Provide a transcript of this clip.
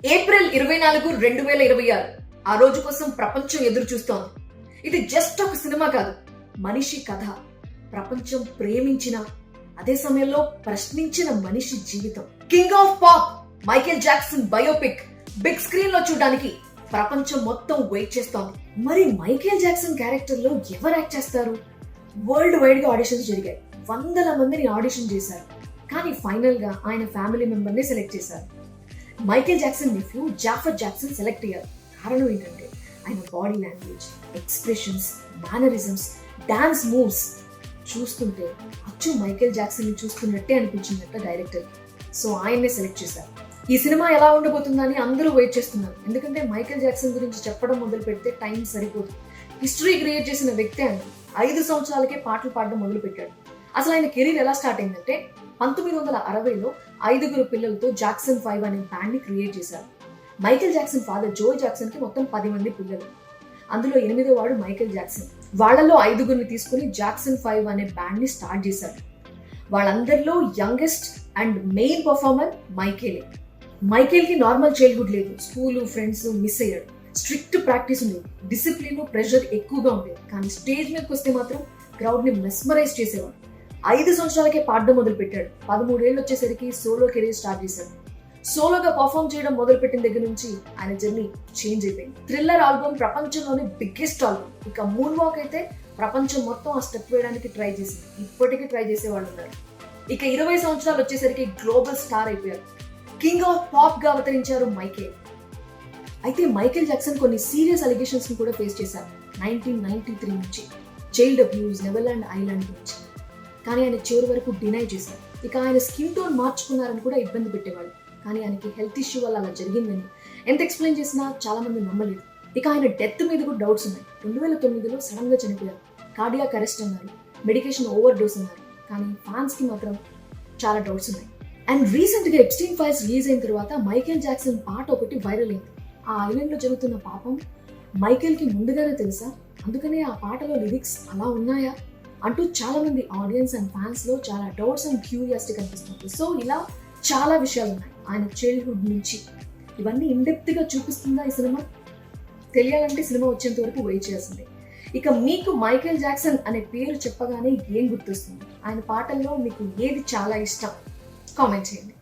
April 24, 2026 ఆ రోజు కోసం ప్రపంచం ఎదురు చూస్తోంది. ఇది జస్ట్ ఒక సినిమా కాదు, మనిషి కథ. ప్రపంచం ప్రేమించిన, అదే సమయంలో ప్రశ్నించిన మనిషి జీవితం. King of pop Michael Jackson biopic big screen లో చూడడానికి ప్రపంచం మొత్తం వెయిట్ చేస్తోంది. మరి మైకేల్ జాక్సన్ క్యారెక్టర్ లో ఎవరు యాక్ట్ చేస్తారు? వరల్డ్ వైడ్ గా ఆడిషన్స్ జరిగాయి. వందల మందిని ఆడిషన్ చేశారు. కానీ ఫైనల్ గా ఆయన ఫ్యామిలీ మెంబర్ ని సెలెక్ట్ చేశారు. Michael Jackson nephew Jaafar Jackson select అయ్యారు. కారణం ఏంటంటే ఆయన body language, expressions, mannerisms, dance moves చూస్తుంటే అచ్చు మైకేల్ జాక్సన్ ని చూస్తున్నట్టే అనిపించిందట డైరెక్టర్. సో ఆయన్నే సెలెక్ట్ చేశారు. ఈ సినిమా ఎలా ఉండబోతుందని అందరూ వెయిట్ చేస్తున్నారు. ఎందుకంటే మైకేల్ జాక్సన్ గురించి చెప్పడం మొదలు పెడితే టైం సరిపోదు. హిస్టరీ క్రియేట్ చేసిన వ్యక్తి ఆయన. 5 సంవత్సరాలకే పాటలు పాడడం మొదలు పెట్టాడు. అసలు ఆయన కెరీర్ ఎలా స్టార్ట్ అయిందంటే 1960లో 5 పిల్లలతో జాక్సన్ 5 అనే బ్యాండ్ ని క్రియేట్ చేశారు. Michael Jackson father Joy Jackson కి మొత్తం 10 మంది పిల్లలు. అందులో 8వ వాడు మైకేల్ జాక్సన్. వాళ్ళలో 5 తీసుకుని జాక్సన్ 5 అనే బ్యాండ్ ని స్టార్ట్ చేశారు. వాళ్ళందరిలో యంగెస్ట్ అండ్ మెయిన్ పర్ఫార్మర్ మైకేలే. మైకేల్ కి నార్మల్ చైల్డ్హుడ్ లేదు. స్కూల్, ఫ్రెండ్స్ మిస్ అయ్యాడు. స్ట్రిక్ట్ ప్రాక్టీస్ ఉండేది. డిసిప్లిన్, ప్రెషర్ ఎక్కువగా ఉండేది. కానీ స్టేజ్ మీదకి వస్తే మాత్రం క్రౌడ్ ని మెస్మరైజ్ చేసేవాడు. 5 సంవత్సరాలకే పాడడం మొదలు పెట్టాడు. 13 ఏళ్ళు వచ్చేసరికి సోలో కెరీర్ స్టార్ట్ చేశాడు. సోలోగా పర్ఫామ్ చేయడం మొదలు పెట్టిన దగ్గర నుంచి ఆయన జర్నీ చేంజ్ అయిపోయింది. థ్రిల్లర్ ఆల్బమ్ ప్రపంచంలోనే బిగ్గెస్ట్ ఆల్బమ్. ఇక మూన్ వాక్ అయితే ప్రపంచం మొత్తం ఆ స్టెప్ వేయడానికి ట్రై చేసింది. ఇప్పటికీ ట్రై చేసే వాళ్ళు ఉన్నారు. ఇక 20 సంవత్సరాలు వచ్చేసరికి గ్లోబల్ స్టార్ అయిపోయారు. కింగ్ ఆఫ్ పాప్ గా అవతరించారు మైకేల్. అయితే మైకేల్ జాక్సన్ కొన్ని సీరియస్ అలిగేషన్స్ ని కూడా ఫేస్ చేశారు. 1993 నుంచి చైల్డ్ అబ్యూస్, నెదర్లాండ్ ఐలాండ్ నుంచి. కానీ ఆయన చివరి వరకు డినై చేశారు. ఇక ఆయన స్కిన్ టోన్ మార్చుకున్నారని కూడా ఇబ్బంది పెట్టేవాడు. కానీ ఆయనకి హెల్త్ ఇష్యూ వల్ల అలా జరిగిందని ఎంత ఎక్స్ప్లెయిన్ చేసినా చాలా మంది నమ్మలేదు. ఇక ఆయన డెత్ మీద కూడా డౌట్స్ ఉన్నాయి. 2009లో సడన్ గా చనిపోయారు. కార్డియాక్ అరెస్ట్ అన్నారు, మెడికేషన్ ఓవర్ డోస్ అన్నారు. కానీ ఫ్యాన్స్ కి మాత్రం చాలా డౌట్స్ ఉన్నాయి. అండ్ రీసెంట్ గా ఎప్స్టీన్ ఫైల్స్ రిలీజ్ అయిన తర్వాత మైకేల్ జాక్సన్ పాట ఒకటి వైరల్ అయింది. ఆ ఐలాండ్ లో జరుగుతున్న పాపం మైకేల్ కి ముందుగానే తెలుసా? అందుకనే ఆ పాటలో లిరిక్స్ అలా ఉన్నాయా అంటూ చాలా మంది ఆడియన్స్ అండ్ ఫ్యాన్స్ లో చాలా డౌట్స్ అండ్ క్యూరియాసిటీ కనిపిస్తుంది. సో ఇలా చాలా విషయాలు ఉన్నాయి ఆయన చైల్డ్హుడ్ నుంచి. ఇవన్నీ ఇండెప్త్ గా చూపిస్తుందా ఈ సినిమా? తెలియాలంటే సినిమా వచ్చేంత వరకు వెయిట్ చేయాల్సిందే. ఇక మీకు మైకేల్ జాక్సన్ అనే పేరు చెప్పగానే ఏం గుర్తొస్తుంది? ఆయన పాటల్లో మీకు ఏది చాలా ఇష్టం? కామెంట్ చేయండి.